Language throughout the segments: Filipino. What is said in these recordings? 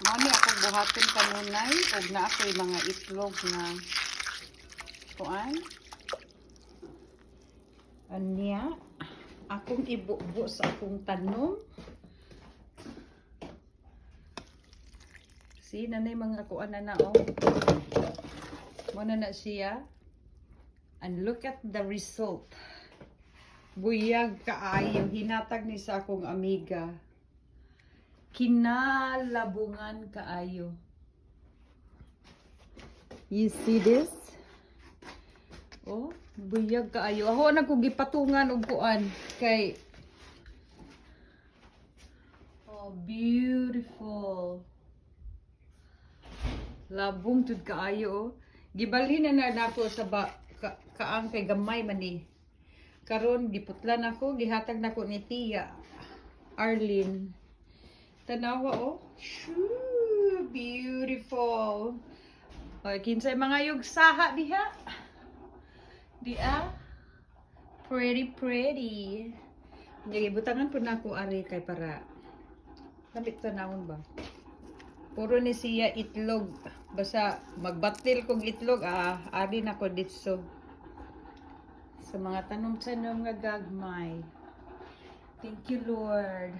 Mami akong buhaton kanunay ug na ako'y mga itlog na kuan. Anya akong ibubo sa akong tanom. See, nanay mga kuan na oh. Muna na siya. And look at the result. Buyag kaayo. Hinatag ni sa akong amiga. Kinalabungan kaayo. You see this? Oh, buyag kaayo. Ako na kong gipatungan og kuan kay oh, beautiful. Labong tud kaayo. Gibalhin na nako sa kaang kay gamay man ni. Karon giputlan ako, gihatag nako ni Tia Arlene. Tanawa oh. Shoo, beautiful. Okay, kinsay mga yugsaha diha. Dia. Pretty pretty. Jadi butangan po na ako ari kay para labit tanawon ba. Puro ni siya itlog. Basta magbatil kong itlog, ari na ko ditso. Sa mga tanom-tanom nga gagmay. Thank you, Lord.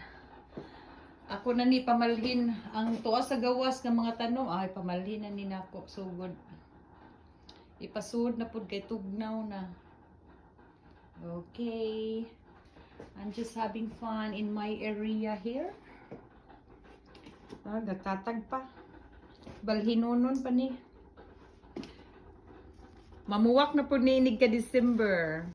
Ako na ni pamalhin ang tuwa sa gawas ng mga tanom. Ay, pamalhin na ni nako. Sugod. Ipasud na po kay tugnaw na. Okay. I'm just having fun in my area here. Nagtatag pa. Balhinonon pa ni. Mamuwak na po ninig ka December.